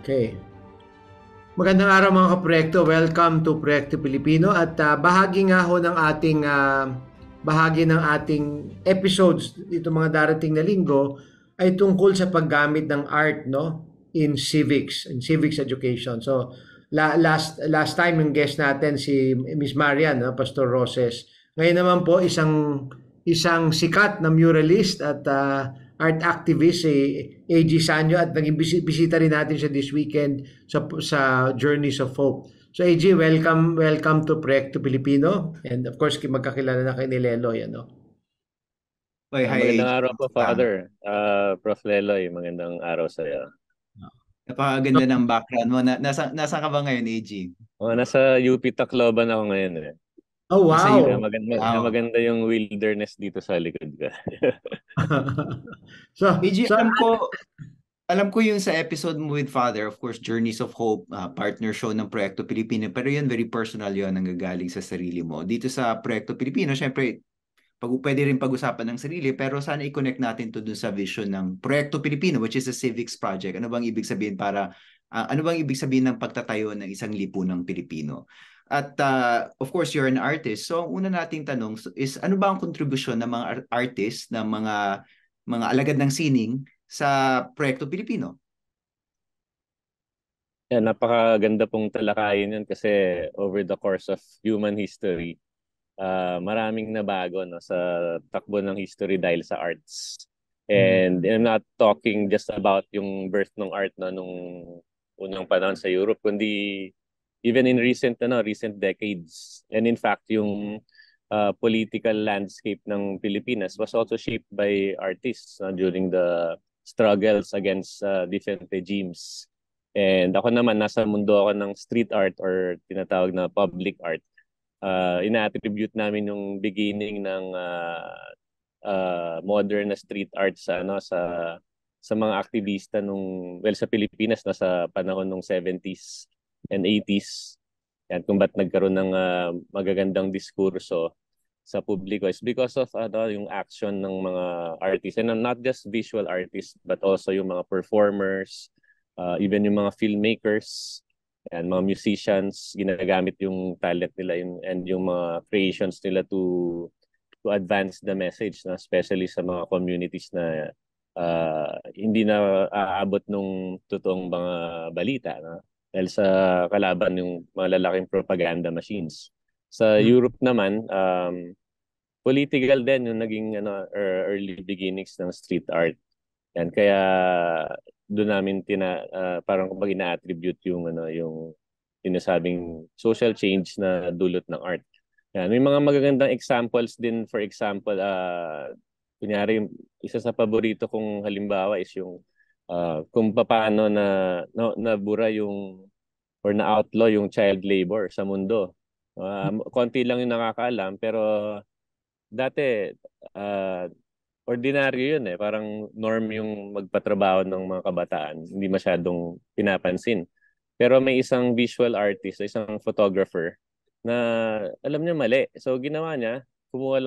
Okay. Magandang araw mga kaproyekto. Welcome to Proyekto Pilipino at bahagi nga ho ng ating episodes dito mga darating na linggo ay tungkol sa paggamit ng art no in civics education. So last time yung guest natin si Miss Marian, no, Pastor Roses. Ngayon naman po isang sikat na muralist at art activist si AG Sanyo at naging bisita rin natin siya this weekend sa Journeys of Hope. So AG, welcome to Proyekto Pilipino and of course magkakilala na kay ni Leloy, ano? Oy, hi Magandang AJ. araw po, Ah, Father. Prof. Leloy, magandang araw sa iyo. napakaganda ng background mo. Nasa ka ba ngayon, AJ? Nasa UP Tacloban ako ngayon eh. Oh, Nasa Kaya wow! UP. maganda, Wow. maganda yung wilderness dito sa likod ko. so, AJ, so alam ko yung sa episode mo with Father, of course, Journeys of Hope, partner show ng Proyekto Pilipino. Pero yun, very personal yun, nanggagaling sa sarili mo. Dito sa Proyekto Pilipino, syempre, pwede rin pag-usapan ng sarili, pero sana i-connect natin to dun sa vision ng Proyekto Pilipino, which is a civics project. Ano bang ibig sabihin ng pagtatayo ng isang lipunang Pilipino? At of course, you're an artist. So, ang una nating tanong is ano ba ang kontribusyon ng mga artist, ng mga alagad ng sining sa Proyekto Pilipino? Yan, napakaganda pong talakayin yun kasi over the course of human history, maraming nabago no, sa takbo ng history dahil sa arts. And I'm not talking just about yung birth ng art no, nung unang panahon sa Europe, kundi even in recent decades. And in fact, yung political landscape ng Pilipinas was also shaped by artists during the struggles against different regimes. And ako naman, nasa mundo ako ng street art or tinatawag na public art. Ina-attribute namin yung beginning ng modern na street art sa mga aktivista sa Pilipinas na sa panahon ng 70s and 80s. Yan kung ba't nagkaroon ng magagandang diskurso sa publiko is because of yung action ng mga artists, and not just visual artists but also yung mga performers, even yung mga filmmakers and mga musicians. Ginagamit yung talent nila and yung mga creations nila to advance the message na especially sa mga communities na hindi na aabot nung totoong mga balita, no? Dahil sa kalaban yung mga lalaking propaganda machines. Sa Europe naman, political din yung naging early beginnings ng street art. Yan kaya doon namin parang kumbaga ina-attribute yung sinasabing social change na dulot ng art. Yan, may mga magagandang examples din. For example, kunyari isa sa paborito kong halimbawa is yung kung paano nabura yung or na-outlaw yung child labor sa mundo. Konti lang yung nakakaalam pero dati uh, ordinaryo yun eh. Parang norm yung magpatrabaho ng mga kabataan. Hindi masyadong pinapansin. Pero may isang visual artist, isang photographer na alam niya mali. So ginawa niya, kumuha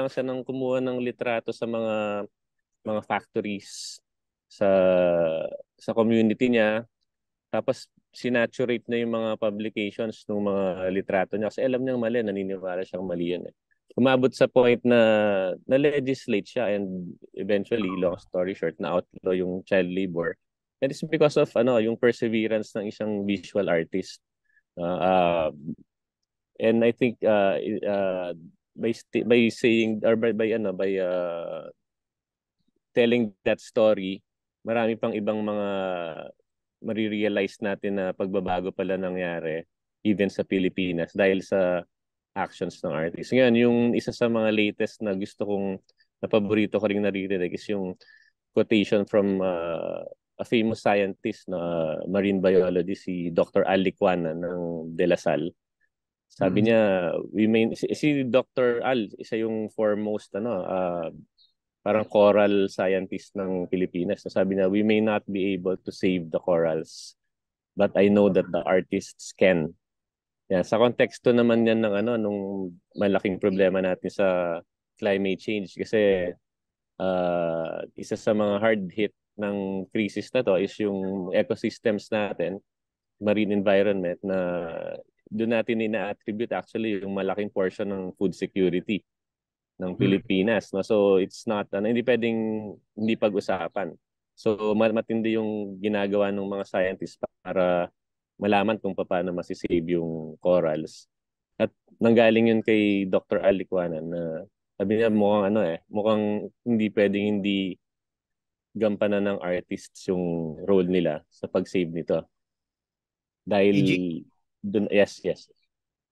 ng litrato sa mga factories sa community niya. Tapos sinaturate na yung mga publications ng mga litrato niya kasi alam niyang mali, naniniwala siyang mali yun eh. Umabot sa point na na-legislate siya and eventually, long story short, na outlaw yung child labor. And it's because of yung perseverance ng isang visual artist. Uh, uh, and I think by saying or by telling that story, marami pang ibang mga marirealize natin na pagbabago pala nangyari even sa Pilipinas dahil sa actions ng artist. Ngayon, yung isa sa mga latest na gusto kong na paborito ko rin naririnig is yung quotation from a famous scientist na marine biologist, si Dr. Al Licuana ng De La Salle. Sabi niya, si Dr. Al, isa yung foremost parang coral scientist ng Pilipinas. So sabi niya, we may not be able to save the corals, but I know that the artists can. Yan, sa konteksto naman yan ng nung malaking problema natin sa climate change kasi isa sa mga hard hit ng crisis na to is yung ecosystems natin. marine environment na doon natin ina-attribute actually yung malaking portion ng food security ng Pilipinas, no? So it's not hindi pwedeng hindi pag-usapan. So matindi yung ginagawa ng mga scientists para malaman kung paano masisave yung corals. At nanggaling yun kay Dr. Al Licuanan na sabi niya mukhang hindi pwedeng hindi gampanan ng artists yung role nila sa pag-save nito. Dahil AG, yes.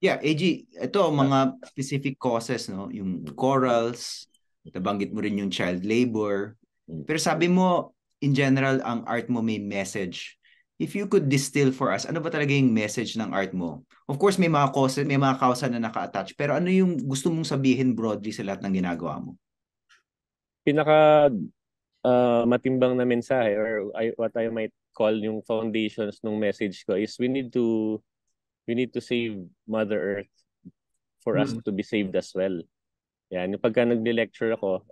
yeah, AG, ito ang mga specific causes, no? Yung corals, nabanggit mo rin yung child labor. Pero sabi mo, in general, ang art mo may message. If you could distill for us, ano ba talaga yung message ng art mo? Of course, may mga causes, may mga causa na naka-attach. Pero ano yung gusto mong sabihin broadly sa lahat ng ginagawa mo? Pinaka matimbang na mensahe or what I might call yung foundations ng message ko is we need to save Mother Earth for us to be saved as well. Yan, yung pagka nag-lecture ako,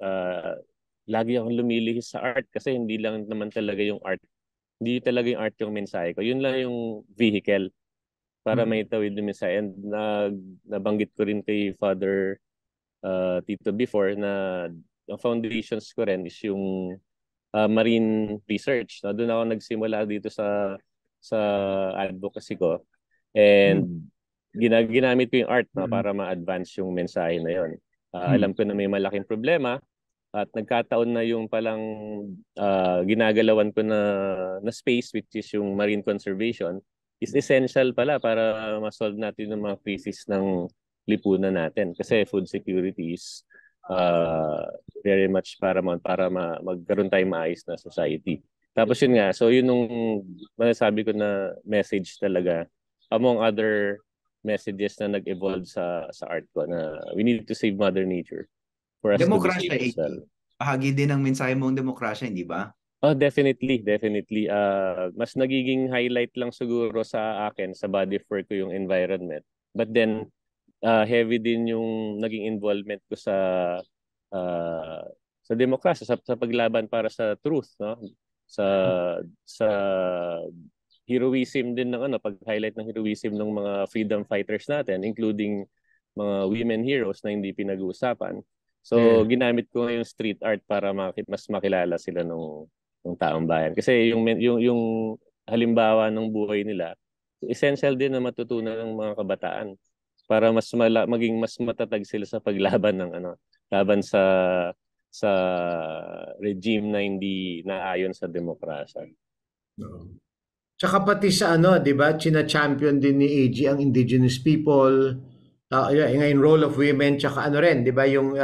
lagi akong lumilihis sa art kasi hindi lang naman talaga yung art. Hindi talaga yung art yung mensahe ko. Yun lang yung vehicle para may tawid yung mensahe. And nabanggit ko rin kay Father Tito before na ang foundations ko rin is yung marine research. No? Doon ako nagsimula dito sa advocacy ko. And ginamit ko yung art para ma-advance yung mensahe na yun. Alam ko na may malaking problema at nagkataon na yung palang ginagalawan ko na space, which is yung marine conservation, is essential pala para ma-solve natin yung mga crisis ng lipunan natin. Kasi food security is very much paramount para magkaroon tayong maayos na society. Tapos yun nga, so yun nung masasabi ko na message talaga among other messages na nag-evolve sa art ko na we need to save Mother Nature for us Demokrasya, to be safe as well. Bahagi din ng mensahe mong demokrasya, hindi ba? Oh, definitely. Mas nagiging highlight lang siguro sa akin sa body of work ko yung environment. But then heavy din yung naging involvement ko sa demokrasya, sa paglaban para sa truth, no? Sa heroism din ng pag-highlight ng heroism ng mga freedom fighters natin, including mga women heroes na hindi pinag-uusapan. So ginamit ko yung street art para mas makilala sila ng taong bayan. Kasi yung halimbawa ng buhay nila, essential din na matutunan ng mga kabataan para maging mas matatag sila sa paglaban laban sa regime na hindi naayon sa demokrasya. Tsaka pati sa 'di ba, china-champion din ni AG ang indigenous people, yung role of women, tsaka rin, 'di ba, yung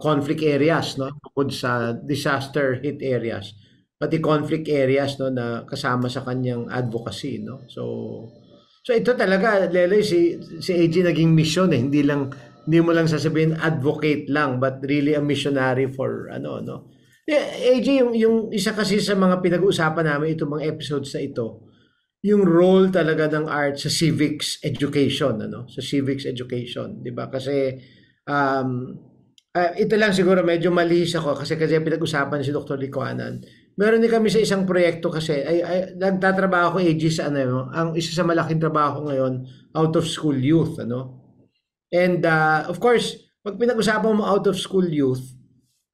conflict areas, no, bukod sa disaster hit areas, pati conflict areas, no, na kasama sa kanyang advocacy, no. So ito talaga, Lele, si AG naging mission hindi mo lang sasabihin advocate lang, but really a missionary for no. AG, yung isa kasi sa mga pinag-uusapan namin itong mga episodes na ito, yung role talaga ng art sa civics education, sa civics education, 'di ba? Kasi ito lang siguro medyo malihis ako kasi pinag-usapan si Dr. Licuanan. Meron din kami sa isang proyekto kasi nagtatrabaho ko AG sa ang isa sa malaking trabaho ngayon, out of school youth, And of course, pag pinag-usapan mo out of school youth,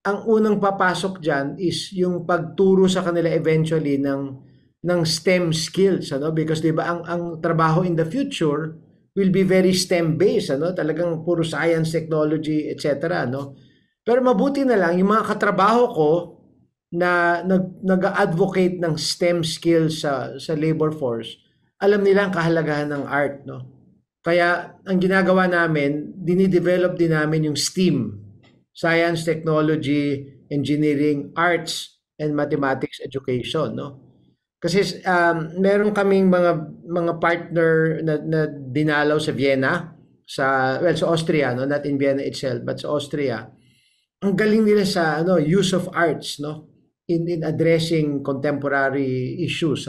ang unang papasok diyan is yung pagturo sa kanila eventually ng STEM skills, because 'di ba ang trabaho in the future will be very STEM based, talagang puro science, technology, etc., Pero mabuti na lang yung mga katrabaho ko na nag-advocate ng STEM skills sa labor force, alam nila ang kahalagahan ng art, Kaya ang ginagawa namin, dinidevelop din namin yung STEAM, Science, Technology, Engineering, Arts, and Mathematics Education, Kasi meron kaming mga partner na dinalaw sa Vienna, sa Austria, not in Vienna itself, but sa Austria. Ang galing nila sa use of arts, in addressing contemporary issues,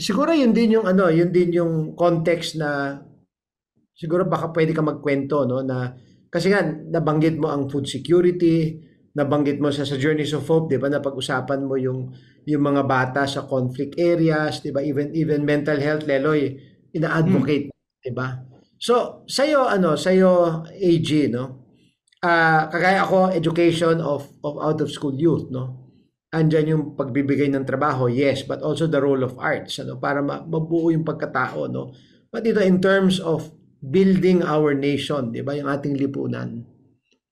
siguro yun din yung context na siguro baka pwede ka magkwento, na kasi nga nabanggit mo ang food security, nabanggit mo sa Journeys of Hope, 'di ba, napag-usapan mo yung mga bata sa conflict areas, 'di ba? Even mental health, Leloy, Mm. ina-advocate, 'di ba? So, sa'yo AG, no? Kagaya ako, education of out of school youth, no? Andyan yung pagbibigay ng trabaho, yes, but also the role of arts, ano, para mabuo yung pagkatao, no? But ito in terms of building our nation, 'di ba? Yung ating lipunan.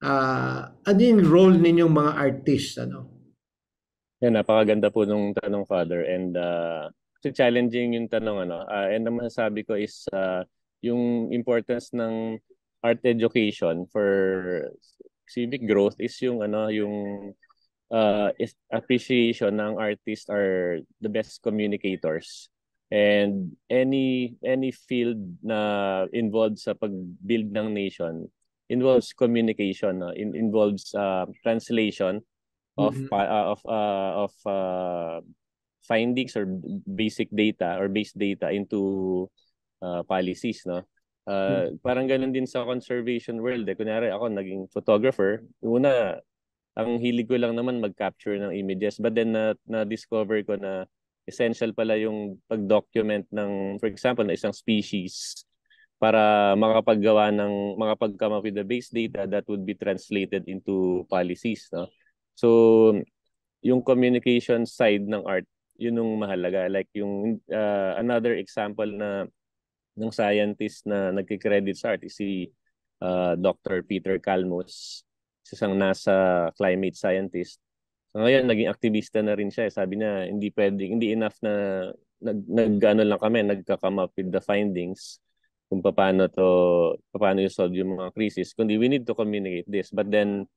Ano yung role ninyong mga artist, ano? Yan, napakaganda po nung tanong, Father. And challenging yung tanong, ano. And ang masasabi ko is yung importance ng art education for civic growth is yung is appreciation ng artists are the best communicators. And any field na involved sa pag-build ng nation involves communication, no? Involves translation of Mhm. findings or basic data or base data into policies, no. Parang ganun din sa conservation world, kunyari ako naging photographer. Una, ang hilig ko lang naman mag-capture ng images, but then na discover ko na essential pala yung pag-document ng, for example, na isang species para makapag-come up with the base data that would be translated into policies, no. So yung communication side ng art, yun yung mahalaga. Like yung another example na ng scientist na nagki-credit sa art is si Dr. Peter Kalmus, isang NASA climate scientist. So ngayon naging aktivista na rin siya. Sabi niya hindi enough na nag-ano lang kami, nagka-come up with the findings kung paano i-solve yung mga crisis, kundi we need to communicate this. But then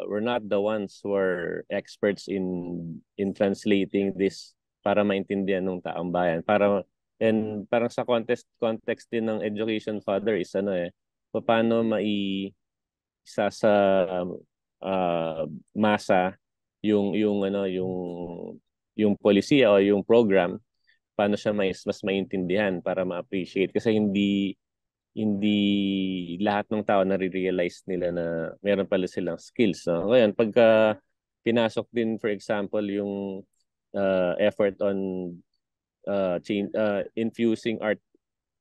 we're not the ones who are experts in translating this para maintindihan ng taong bayan. And parang sa context din ng education, Father, is paano isa sa masa yung polisiya o yung program, paano siya mas maintindihan para ma-appreciate, kasi hindi lahat ng tao nare-realize nila na meron pala silang skills, no? Ngayon, pagka pinasok din, for example, yung effort on infusing art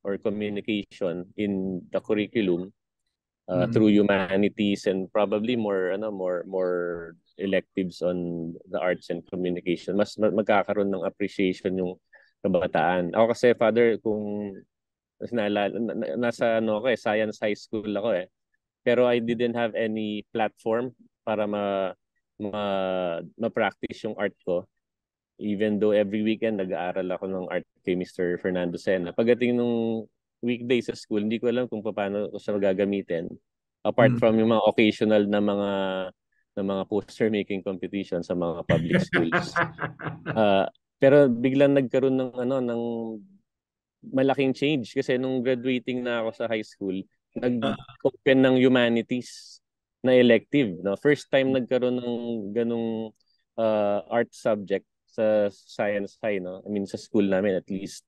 or communication in the curriculum through humanities and probably more electives on the arts and communication, mas magkakaroon ng appreciation yung kabataan. Ako kasi, Father, kung nasa science high school ako pero I didn't have any platform para ma-practice yung art ko, even though every weekend nag-aaral ako ng art kay Mr. Fernando Sena. Pagdating nung weekday sa school, hindi ko alam kung paano ko siya gagamitin, apart from yung mga occasional na mga poster making competition sa mga public schools. Pero biglang nagkaroon ng malaking change kasi nung graduating na ako sa high school, nag-open ng humanities na elective, no? First time nagkaroon ng ganung art subject sa science high, no? I mean sa school namin at least.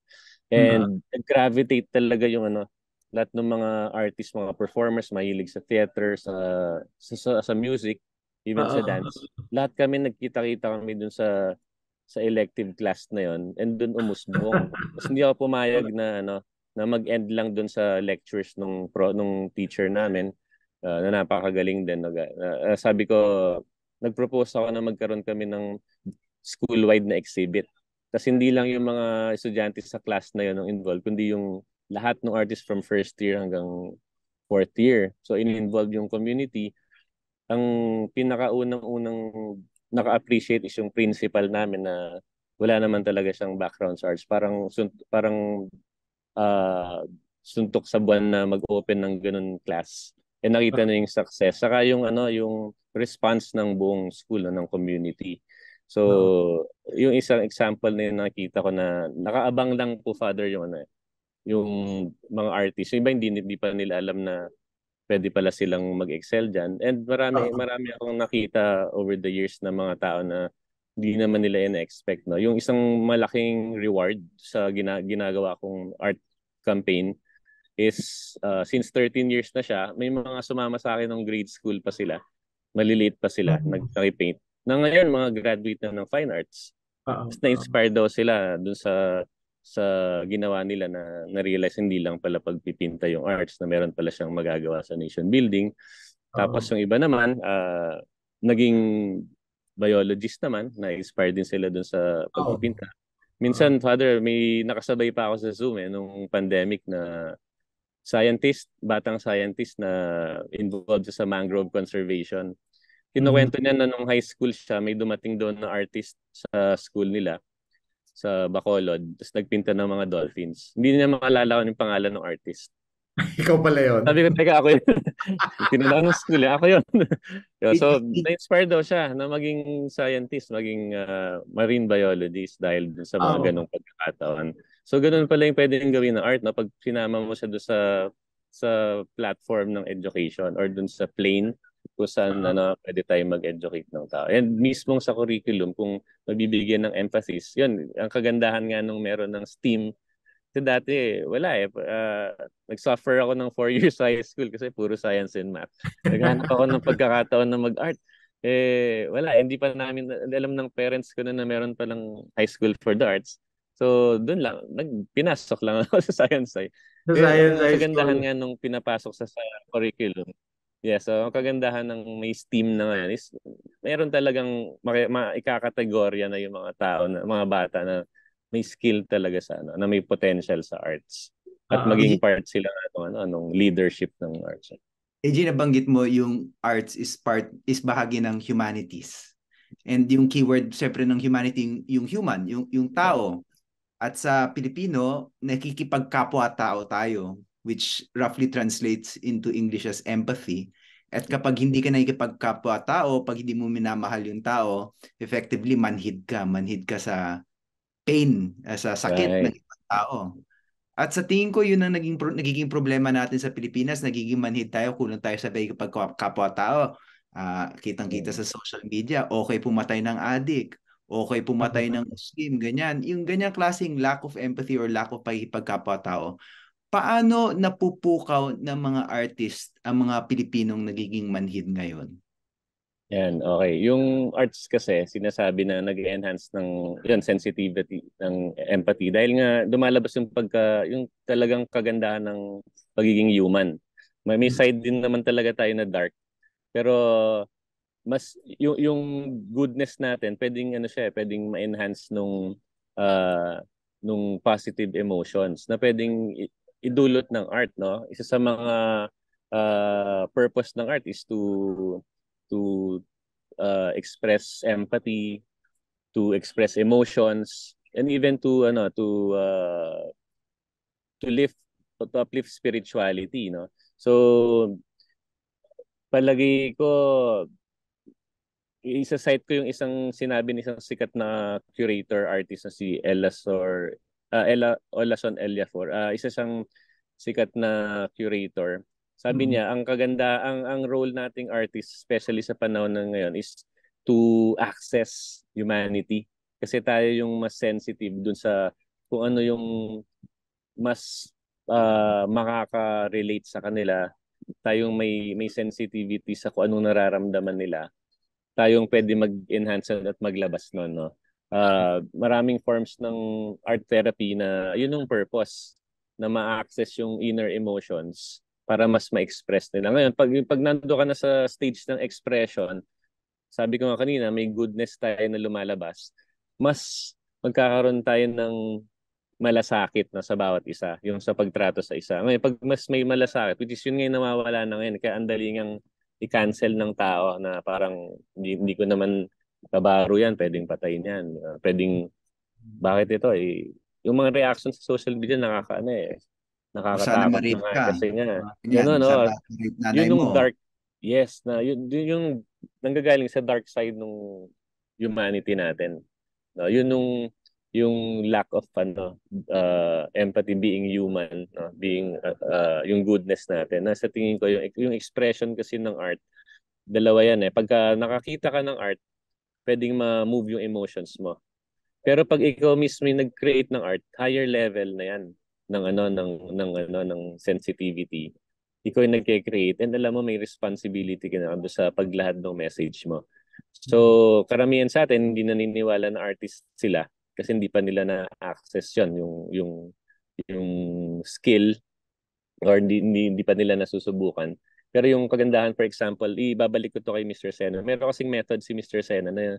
And nag-gravitate talaga yung lahat ng mga artists, mga performers, mahilig sa theater, sa music, even sa dance. Lahat kami nagkita-kita kami dun sa elective class na yon, and dun umusbong. Tapos hindi ako pumayag na mag-end lang dun sa lectures nung teacher namin, na napakagaling din. Sabi ko, nag-propose ako na magkaroon kami ng school-wide na exhibit. Tapos hindi lang yung mga estudyante sa class na yon ang involved, kundi yung lahat ng artists from first year hanggang fourth year. So in-involve yung community. Ang pinakaunang-unang naka-appreciate is yung principal namin na wala naman talaga siyang background sa arts. Parang suntok sa buwan na mag-open ng ganun class. And nakita na yung success. Saka yung response ng buong school, ng community. So, yung isang example na yung nakita ko na nakaabang lang po, Father, yung mga artists. Yung iba hindi pa nila alam na pwede pala silang mag-excel dyan. And marami akong nakita over the years na mga tao na hindi naman nila ina-expect, no? Yung isang malaking reward sa ginagawa kong art campaign is since 13 years na siya, may mga sumama sa akin ng grade school pa sila maliliit pa sila, Mm. nag-paint. Na ngayon, mga graduate na ng fine arts. Oo, Mas oo. na-inspire daw sila dun sa ginawa nila na na-realize hindi lang pala pagpipinta yung arts, na meron pala siyang magagawa sa nation building. Tapos Oo. yung iba naman, naging biologist naman, na-inspire din sila dun sa Oo. pagpipinta. Oo. Minsan, Father, may nakasabay pa ako sa Zoom nung pandemic na scientist, batang scientist na involved sa mangrove conservation. Mm. Kinukwento niya na nung high school siya, may dumating doon na artist sa school nila sa Bacolod, tapos nagpinta ng mga dolphins. Hindi niya makalala kung yung pangalan ng artist. Ikaw pala yun. Sabi ko, teka, ako yun. Tinanong ng school, ako yun. Yeah, It, so, it, na-inspire daw siya na maging scientist, maging marine biologist dahil dun sa mga Oo. ganong pagkakataon. So, ganun pala yung pwedeng gawin ng art, no? Pag sinama mo siya doon sa platform ng education or dun sa plane kung saan Oo. pwede tayo mag-educate ng tao. And mismong sa curriculum, kung mabibigyan ng emphasis, yun, ang kagandahan nga nung meron ng STEAM. Kasi dati, wala eh. Nag-suffer ako ng 4 years high school kasi puro science and math. Naghanap ako ng pagkakataon na mag-art. Wala. Hindi pa namin alam ng parents ko na meron palang high school for the arts. So, dun lang. Pinasok lang ako sa science side. Sa Ang Science High kagandahan School. nga nung pinapasok sa curriculum, yeah, so ang kagandahan ng may STEAM na ngayon is meron talagang maikakategorya na yung mga tao, na mga bata na may skill talaga sa na may potential sa arts at Oo. maging part sila ng anong leadership ng arts. AJ, nabanggit mo yung arts is bahagi ng humanities. And yung keyword syempre ng humanity, yung human, yung tao. At sa Pilipino, nakikipagkapwa-tao tayo, which roughly translates into English as empathy. At kapag hindi ka nakikipagkapwa-tao, pag hindi mo minamahal yung tao, effectively manhid ka sa pain, sa sakit ng Right. ibang tao. At sa tingin ko, yun ang nagiging problema natin sa Pilipinas. Nagiging manhid tayo, kulang tayo sa kapwa-tao. Kitang-kita sa social media, okay pumatay ng adik, okay pumatay ng Muslim, ganyan. Yung ganyang klaseng lack of empathy or lack of pakikipagkapwa-tao. Paano napupukaw ng mga artist ang mga Pilipinong nagiging manhid ngayon? Yan, okay. Yung arts kasi, sinasabi na nag-enhance ng yun, sensitivity, ng empathy. Dahil nga lumalabas yung talagang kagandahan ng pagiging human. May side din naman talaga tayo na dark. Pero mas yung goodness natin, pwedeng pwedeng ma-enhance nung positive emotions na pwedeng idulot ng art, no? Isa sa mga purpose ng art is to express empathy, to express emotions, and even to lift to uplift spirituality, no? So palagi ko isa-cite ko yung isang sinabi ni isang sikat na curator artist na si Ella Olason Eliafor. Isa siyang sikat na curator. Sabi Mm. niya, ang role nating artist, especially sa panahon ng ngayon, is to access humanity. Kasi tayo yung mas sensitive dun sa kung ano yung mas makaka-relate sa kanila. Tayong may sensitivity sa kung anong nararamdaman nila, tayong pwede mag-enhance at maglabas nun, no? Maraming forms ng art therapy na yun yung purpose, na ma-access yung inner emotions para mas ma-express nila. Ngayon, pag nando ka na sa stage ng expression, sabi ko nga kanina, may goodness tayo na lumalabas, mas magkakaroon tayo ng malasakit na sa bawat isa, yung sa pagtrato sa isa. Ngayon, pag mas may malasakit, which is yun ngayon nawawala na ngayon, kaya ang dali ngang i-cancel ng tao na parang hindi ko naman kabaro yan, pwedeng patayin yan. Pwedeng, bakit ito eh? Yung mga reactions sa social media O sana nakakatakot na ma-rape nga ka. kasi nga. Ganyan, Gano'n, no? sana ma-rape nanay Yun yung mo. dark, yes, na yun yung nanggagaling sa dark side ng humanity natin. No, yun yung lack of empathy, being human, no, being yung goodness natin. Nasa tingin ko yung expression kasi ng art, dalawa yan eh. Pagka nakakita ka ng art, pwedeng ma-move yung emotions mo. Pero pag ikaw mismo yung nag-create ng art, higher level na yan ng ng sensitivity. ikaw yung nagke-create, and alam mo may responsibility ka na doon sa paglahad ng message mo. So, karamihan sa atin, hindi naniniwala na artist sila kasi hindi pa nila na-access yun, yung skill, or hindi pa nila nasusubukan. Pero yung kagandahan, for example, ibabalik ko to kay Mr. Sena. Meron kasing method si Mr. Sena na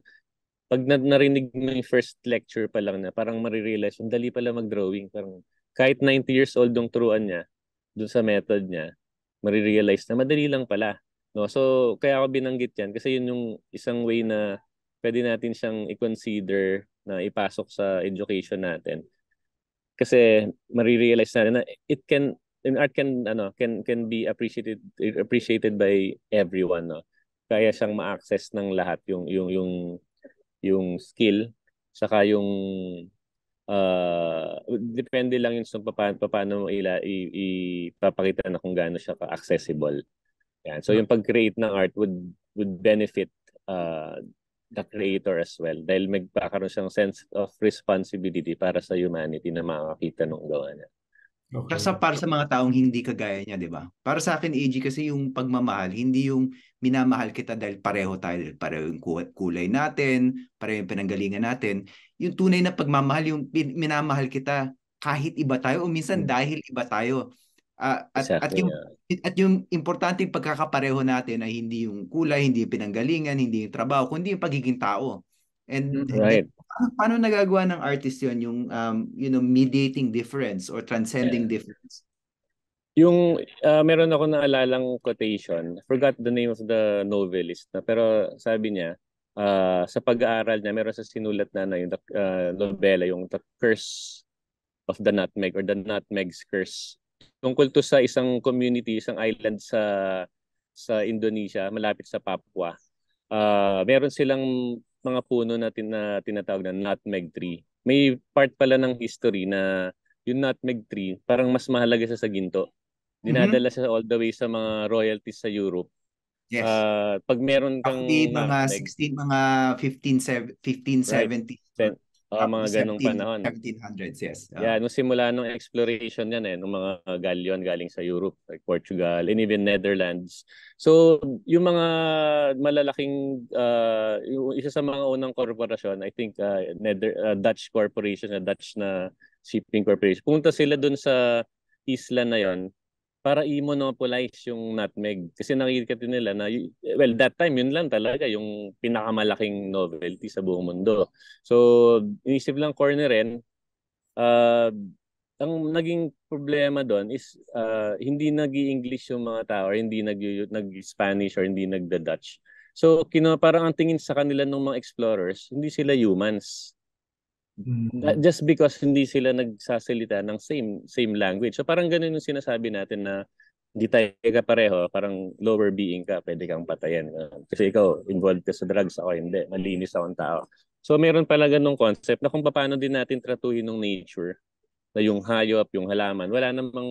pag narinig mo yung first lecture pa lang na parang marirealize, ang dali pala mag-drawing. Parang kahit 90 years old yung turuan niya, dun sa method niya, marirealize na madali lang pala. No? So, kaya ako binanggit yan kasi yun yung isang way na pwede natin siyang i-consider na ipasok sa education natin. Kasi marirealize natin na it can, in art can be appreciated by everyone, no? Kaya siyang ma-access ng lahat yung skill, saka yung depende lang yun sa paano mo ipapakita na kung gaano siya ka-accessible. Yan. So yung pag-create ng art would benefit uh, the creator as well dahil magkakaroon siyang sense of responsibility para sa humanity na makakita ng gawa niya. Okay. Para sa mga taong hindi kagaya niya, di ba? Para sa akin, AG, kasi yung pagmamahal, hindi yung minamahal kita dahil pareho tayo, pareho yung kulay natin, pareho yung pinanggalingan natin. Yung tunay na pagmamahal, yung minamahal kita kahit iba tayo o minsan dahil iba tayo. Exactly. At yung importanteng pagkakapareho natin ay hindi yung kulay, hindi yung pinanggalingan, hindi yung trabaho, kundi yung pagiging tao. And Right. paano nagagawa ng artist yun, yung mediating difference or transcending difference? Yung meron ako naalalang quotation, forgot the name of the novelist na, pero sabi niya sa pag-aaral niya meron sa sinulat na yung nobela, yung The Curse of the Nutmeg or the Nutmeg's Curse. Tungkol to sa isang community, isang island sa Indonesia, malapit sa Papua. Meron silang mga puno na tinatawag na nutmeg tree. May part pala ng history na yung nutmeg tree parang mas mahalaga sa ginto. Dinadala siya all the way sa mga royalties sa Europe. Yes. Pag meron kang mga nutmeg, 15, right, 70, mga ganong panahon. 1700s, yes. Yeah, nung simula nung exploration yan nung mga galleon galing sa Europe, like Portugal, and even Netherlands. So, yung mga malalaking, yung isa sa mga unang korporasyon, I think Dutch corporation, Dutch na shipping corporation, punta sila dun sa isla na yon para i-monopolize yung nutmeg. Kasi nakikita nila na, well, that time, yun lang talaga yung pinakamalaking novelty sa buong mundo. So, inisip lang cornerin, ang naging problema doon is hindi nag-i-English yung mga tao or hindi nag-Spanish or hindi nagda-Dutch. So, parang ang tingin sa kanila ng mga explorers, hindi sila humans. Just because hindi sila nagsasalita ng same language. So parang ganun yung sinasabi natin na hindi tayo kapareho, parang lower being ka, pwede kang patayan. Kasi ikaw, involved ka sa drugs, ako hindi, malinis akong tao. So meron pala ganung concept na kung paano din natin tratuhin ng nature, na yung hayop, yung halaman, wala namang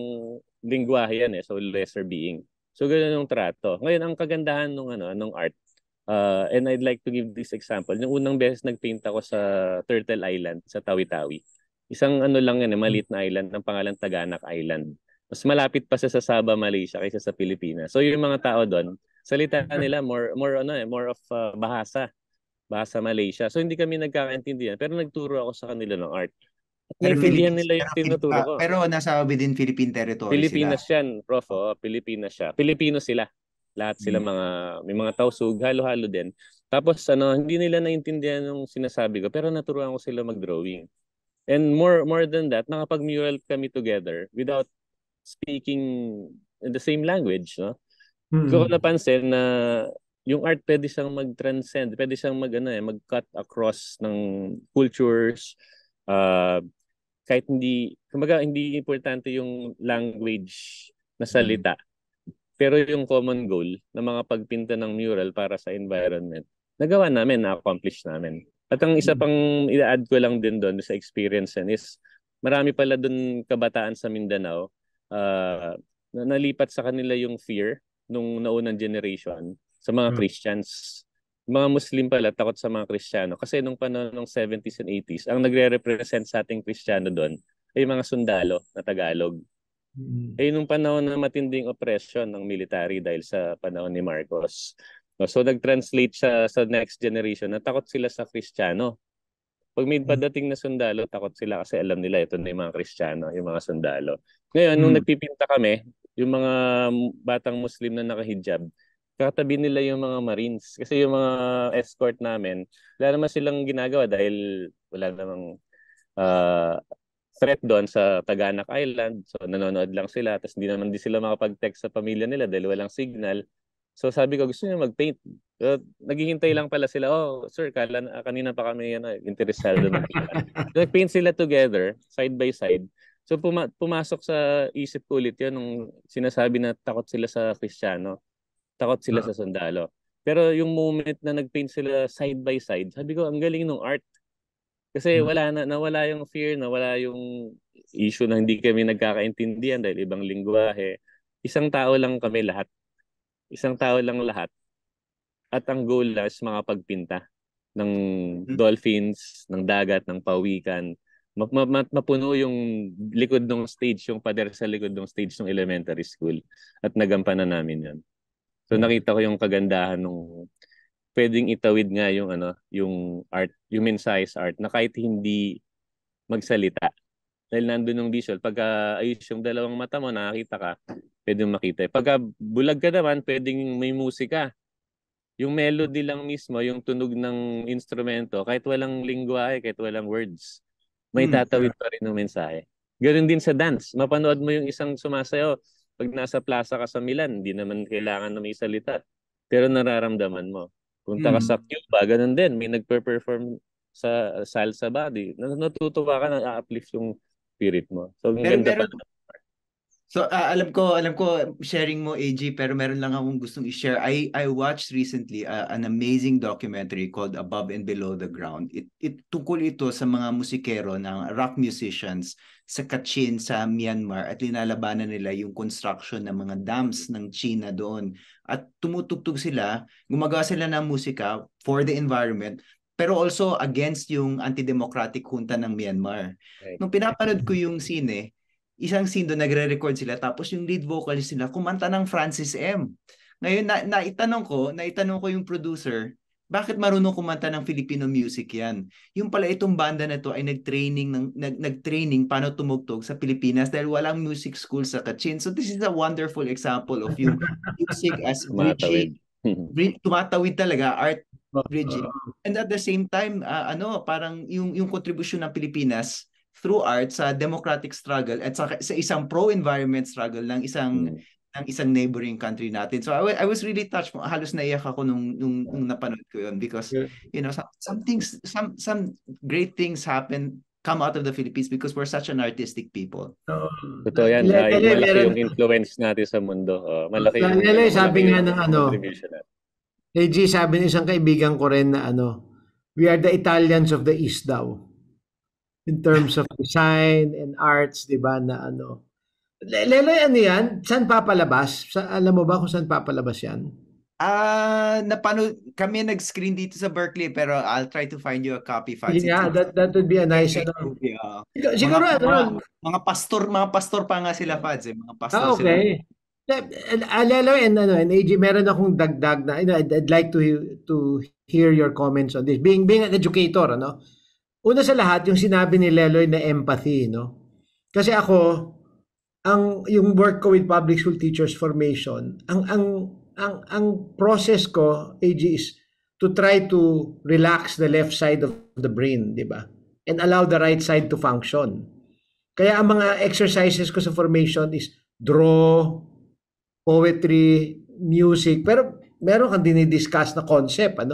lingwahe yan so lesser being. So ganun yung trato. Ngayon, ang kagandahan nung art, and I'd like to give this example. Yung unang beses nagpaint ako sa Turtle Island, sa Tawi-Tawi. Isang lang yan, maliit na island, ng pangalan Taganak Island. Mas malapit pa sa Sabah, Malaysia kaysa sa Pilipinas. So yung mga tao doon, salita nila more of bahasa Malaysia. So hindi kami nagkakaintindihan, pero nagturo ako sa kanila ng art. At naintindihan nila yung tinuturo ko. Pero nasa within Philippine territory Pilipinas sila. yan, Prof. Pilipinas siya. Pilipino sila. Lahat sila may mga tausug, halo-halo din. Tapos hindi nila naintindihan yung sinasabi ko, pero naturuan ko sila mag-drawing. And more than that, nakapag-mural kami together without speaking in the same language, no? So, napansin na yung art pwede siyang mag-transcend, pwede siyang mag-cut across ng cultures, kahit kumbaga hindi importante yung language na salita. Pero yung common goal na mga pagpinta ng mural para sa environment, nagawa namin, na-accomplish namin. At ang isa pang i-add ko lang din doon sa experience is, marami pala doon kabataan sa Mindanao na nalipat sa kanila yung fear nung naunang generation sa mga Christians. Mga Muslim pala takot sa mga Kristiyano. Kasi nung panahon ng 70s and 80s, ang nagre-represent sa ating Kristiyano doon ay mga sundalo na Tagalog. Nung panahon na matinding oppression ng military dahil sa panahon ni Marcos. No, so nag-translate siya sa next generation na takot sila sa Kristiyano. Pag may padating na sundalo, takot sila kasi alam nila ito na yung mga Kristiyano, yung mga sundalo. Ngayon, nung nagpipinta kami, yung mga batang Muslim na nakahijab, katabi nila yung mga Marines. Kasi yung mga escort namin, wala naman silang ginagawa dahil wala namang uh, threat doon sa Taganak Island. So nanonood lang sila. Tapos hindi naman din sila makapag-text sa pamilya nila dahil walang signal. So sabi ko, gusto niyo mag-paint. So, naghihintay lang pala sila. Oh, sir, kanina pa kami interesado magkita. So, nag-paint sila together, side by side. So pumasok sa isip ko ulit yun nung sinasabi na takot sila sa Kristiyano. Takot sila sa sundalo. Pero yung moment na nag-paint sila side by side, sabi ko, ang galing ng art. Kasi nawala yung fear, nawala yung issue na hindi kami nagkakaintindihan dahil ibang lingwahe. Isang tao lang kami lahat. Isang tao lang lahat. At ang goal is makapagpinta ng dolphins, ng dagat, ng pawikan. Mapuno yung likod ng stage, yung pader sa likod ng stage ng elementary school. At nagampanan namin yan. So nakita ko yung kagandahan ng pwedeng itawid nga yung art, yung mensahe sa art na kahit hindi magsalita. Dahil nandun yung visual. Pagka ayos yung dalawang mata mo, nakakita ka, pwedeng makita. Pagka bulag ka naman, pwedeng may musika. Yung melody lang mismo, yung tunog ng instrumento, kahit walang lingwahe, kahit walang words, may tatawid pa rin ng mensahe. Ganun din sa dance. Mapanood mo yung isang sumasayaw. Pag nasa plaza ka sa Milan, hindi naman kailangan na may salita. Pero nararamdaman mo. Punta ka sa Cuba, ganun din. May nagpe-perform sa salsa body. Natutuwa ka, na-uplift yung spirit mo. So, ang ganda pa. So alam ko sharing mo AG, pero meron lang akong gustong i-share. I watched recently an amazing documentary called Above and Below the Ground. It tungkol ito sa mga musikero ng rock musicians sa Kachin sa Myanmar at linalabanan nila yung construction ng mga dams ng China doon. At tumutugtog sila, gumagawa sila ng musika for the environment, pero also against yung anti-democratic junta ng Myanmar. Right. Nung pinapanood ko yung sine, isang scene doon, nagre-record sila, tapos yung lead vocalist nila kumanta ng Francis M. Ngayon, naitanong ko yung producer, bakit marunong kumanta ng Filipino music yan? Yung pala itong banda na to ay nag-training paano tumugtog sa Pilipinas dahil walang music school sa Kachin. So this is a wonderful example of yung music as bridging. Tumatawid talaga, art bridging. And at the same time, parang yung kontribusyon ng Pilipinas through art sa democratic struggle at sa isang pro-environment struggle ng isang neighboring country natin. So I was really touched. Halos naiyak ako nung napanood ko yun because some great things come out of the Philippines because we're such an artistic people. Totoo yan. Malaki yung influence natin sa mundo. Malaki yung sabi nga ng contribution natin. AG, sabi ng isang kaibigan ko rin na we are the Italians of the East daw. In terms of design and arts, di ba, na Leloy, yan? Saan papalabas? Alam mo ba kung saan papalabas yan? Kami nag-screen dito sa Berkeley, pero I'll try to find you a copy. Yeah, that would be a nice siguro mga pastor pa nga sila, Fads, mga pastor okay. Sila. Leloy and AG, meron akong dagdag na I'd like to hear your comments on this. Being an educator, una sa lahat, yung sinabi ni Leloy na empathy, Kasi ako, yung work ko with public school teachers formation, ang process ko, AG, is to try to relax the left side of the brain, di ba? And allow the right side to function. Kaya ang mga exercises ko sa formation is draw, poetry, music, pero meron kang dinidiscuss na concept,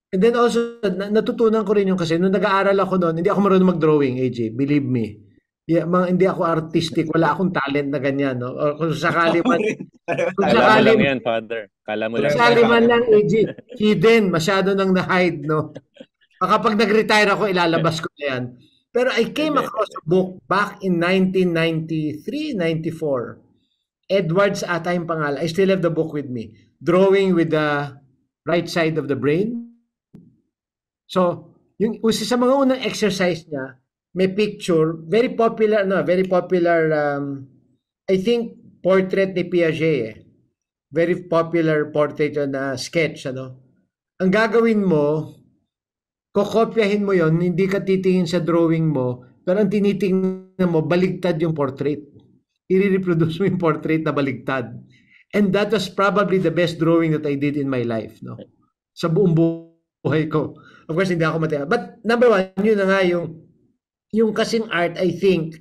And then also, natutunan ko rin yung kasi nung nag-aaral ako noon, hindi ako marunong mag-drawing, AJ, believe me. Yeah, hindi ako artistic, wala akong talent na ganyan, Or kung sakali man, Kala mo lang yan, Father. Kala mo lang. Sakali man lang, AJ, hidden, masyado nang na-hide, Kapag nag-retire ako, ilalabas ko na yan. Pero I came across a book back in 1993, 94. Edwards ata yung pangalan. I still have the book with me. Drawing with the right side of the brain. So, yung sa mga unang exercise niya, may picture, very popular I think portrait ni Piaget eh. Very popular portrait yun na sketch, ano. Ang gagawin mo, kokopyahin mo yon, hindi ka titingin sa drawing mo, pero ang tinitingnan mo, baligtad yung portrait. I-reproduce mo yung portrait na baligtad. And that was probably the best drawing that I did in my life, no? Sa buong buhay ko. Of course, hindi ako matira. But number one, yun na nga yung kasing art, I think,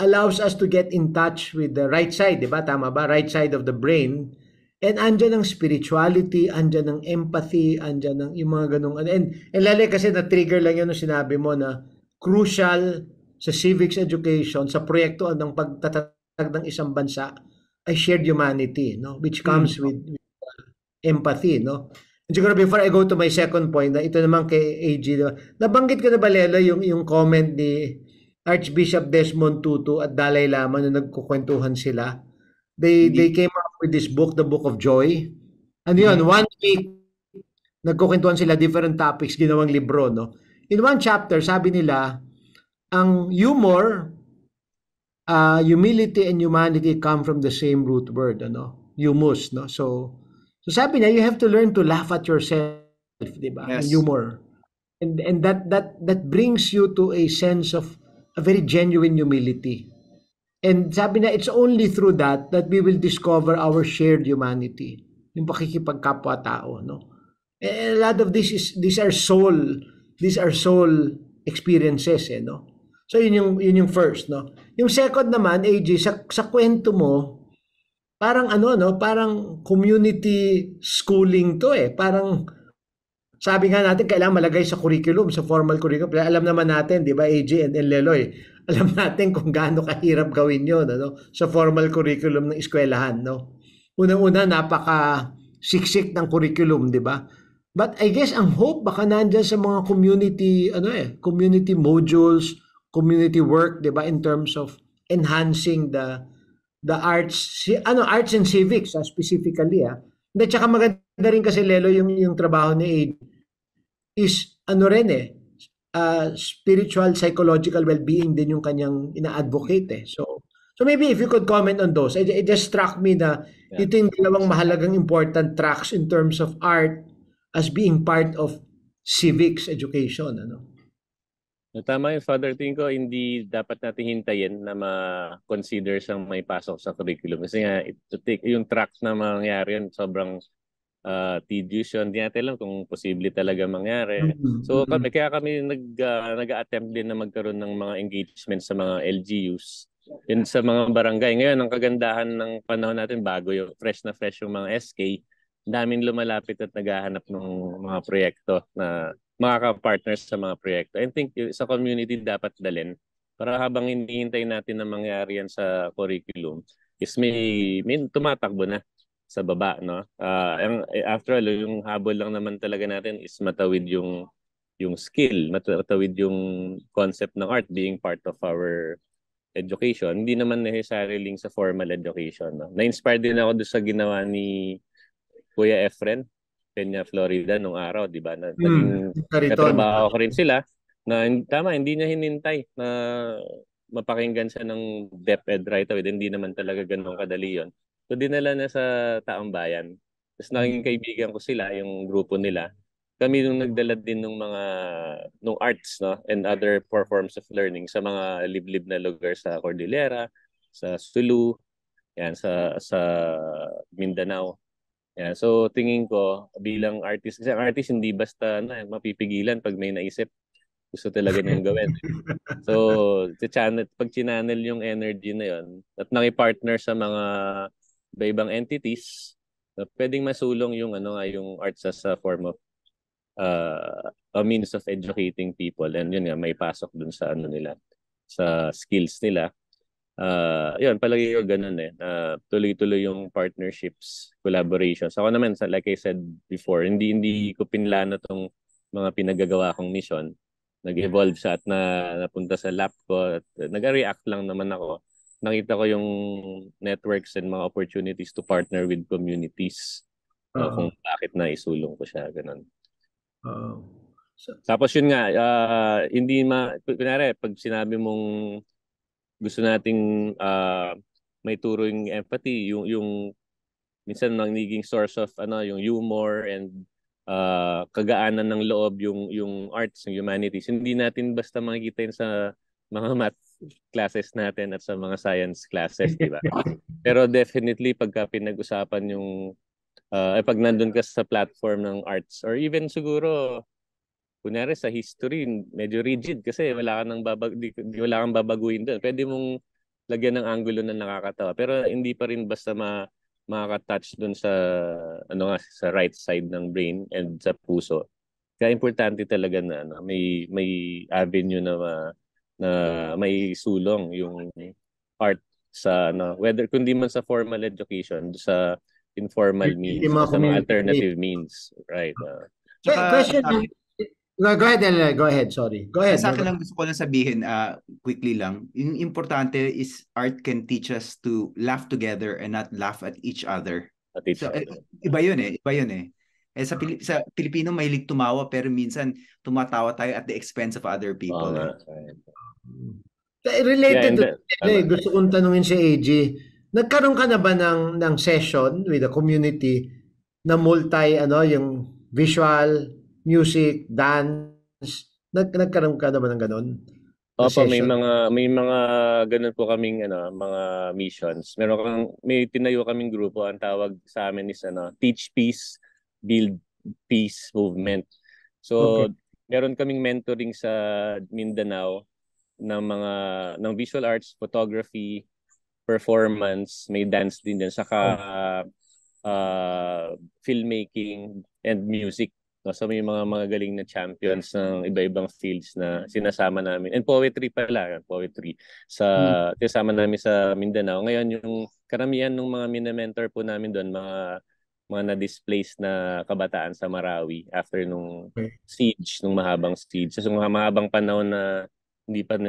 allows us to get in touch with the right side, di ba? Tama ba? Right side of the brain. And andyan ang spirituality, andyan ang empathy, andyan ang yung mga ganung and lalo kasi na-trigger lang yun nung sinabi mo na crucial sa civics education, sa proyekto ng pagtatatag ng isang bansa ay shared humanity, no? Which comes with empathy, no? And siguro before I go to my second point, na ito naman kay AG, diba? Nabanggit ko na ba, Lelo, yung comment ni Archbishop Desmond Tutu at Dalai Lama na nagkukwentuhan sila. They came up with this book, the Book of Joy. Ano yun, 1 week, nagkukwentuhan sila, different topics, ginawang libro, no? In one chapter, sabi nila, ang humor, humility and humanity come from the same root word, ano? Humus, no? So sabi niya, you have to learn to laugh at yourself, di ba? Yes. And humor. And that brings you to a sense of a very genuine humility. And sabi niya, it's only through that we will discover our shared humanity. Yung pakikipagkapwa-tao, no? And a lot of these are soul experiences, eh, no? So yun yung first, no? Yung second naman, AG, sa kwento mo, parang ano, no? Parang community schooling to, eh. Parang sabi nga natin, kailangan malagay sa curriculum, sa formal curriculum. Alam naman natin, di ba, AJ and Leloy, alam natin kung gaano kahirap gawin yun, ano? Sa formal curriculum ng eskwelahan, no? Unang-una, napaka-siksik ng curriculum, di ba? But I guess ang hope baka nandiyan sa mga community modules, community work, di ba, in terms of enhancing the arts, arts and civics, specifically, At saka maganda rin kasi, Lelo, yung trabaho ni AJ is spiritual, psychological well-being din yung kanyang ina-advocate, eh. So maybe if you could comment on those. It just struck me na ito yung dalawang mahalagang important tracks in terms of art as being part of civics education, ano. Tama yung Father, tingin ko hindi dapat natin hintayin na ma-consider siyang may pasok sa curriculum. Kasi nga, yung track na mangyari yun, sobrang tedious yun. Hindi natin alam kung posible talaga mangyari. So kaya kami nag-attempt din na magkaroon ng mga engagement sa mga LGUs. Yun sa mga barangay. Ngayon, ang kagandahan ng panahon natin, bago yung fresh yung mga SK, daming lumalapit at naghahanap ng mga proyekto na makaka-partners sa mga proyekto. I think sa community dapat dalhin para habang hinihintay natin na mangyari yan sa curriculum is may tumatakbo na sa baba, no? After all, yung habol lang naman talaga natin is matawid yung skill, matawid yung concept ng art being part of our education. Hindi naman necessarily sa formal education, no? Na-inspire din ako doon sa ginawa ni Kuya Efren Peña, Florida nung araw, di ba? Naging katrabaho ko rin sila na tama, hindi niya hinintay na mapakinggan siya ng DepEd right away. Hindi naman talaga ganun kadali yun. So dinala na sa taong bayan. Tapos naging kaibigan ko sila, yung grupo nila. Kami nung nagdala din nung arts, no, and other forms of learning sa mga liblib na lugar sa Cordillera, sa Sulu, yan sa Mindanao. Yeah, so tingin ko bilang artist, kasi ang artist hindi basta mapipigilan pag may naisip. Gusto talaga niyang gawin. So, pag channel yung energy na yon at nakipartner sa mga iba-ibang entities, pwedeng masulong yung yung arts as a form of a means of educating people, and yun nga may pasok dun sa nila, sa skills nila. Yun, palagi ko ganun tuloy-tuloy yung partnerships, collaborations. Ako naman, like I said before, hindi ko pinlano tong mga pinagagawa kong mission. Nag-evolve siya at napunta sa lap ko at nag-react lang naman ako. Nakita ko yung networks and mga opportunities to partner with communities. Kung bakit na isulong ko siya, ganun. Tapos yun nga, kunwari, pag sinabi mong gusto nating may turo yung empathy, yung minsan nagiging source of yung humor and kagaanan ng loob yung arts, yung humanities. Hindi natin basta makikita yun sa mga math classes natin at sa mga science classes, di ba? Pero definitely pagka pinag-usapan yung pag nandun ka sa platform ng arts or even siguro kunyari sa history, medyo rigid kasi wala kang babaguhin doon. Pwede mong lagyan ng angulo na nakakatawa. Pero hindi pa rin basta makaka-touch doon sa sa right side ng brain and sa puso. Kaya importante talaga na may avenue na may sulong yung art sa whether kundi man sa formal education, sa informal means, Yung mga sa mga community. alternative means, right? Question. Go ahead, Eloy. Go ahead. Sorry. Go ahead. Sa akin lang gusto ko lang sabihin, quickly lang, yung importante is art can teach us to laugh together and not laugh at each other. So, iba yun eh. Sa Pilipino, mahilig tumawa pero minsan tumatawa tayo at the expense of other people. Related to gusto kong tanungin si AG, nagkaroon ka na ba ng session with the community na multi, yung visual, music, dance, nagkaroon ka na ba ng ganun? Opo, may mga ganun po kaming mga missions. May tinayo kaming grupo, ang tawag sa amin is Teach Peace, Build Peace Movement. So, meron kaming mentoring sa Mindanao ng visual arts, photography, performance, may dance din dyan, saka filmmaking and music. So may mga galing na champions ng iba-ibang fields na sinasama namin. And poetry sinasama namin sa Mindanao. Ngayon yung karamihan ng mga minamentor po namin doon, mga na-displaced na kabataan sa Marawi after nung siege, nung mahabang siege. So mahabang panahon na hindi pa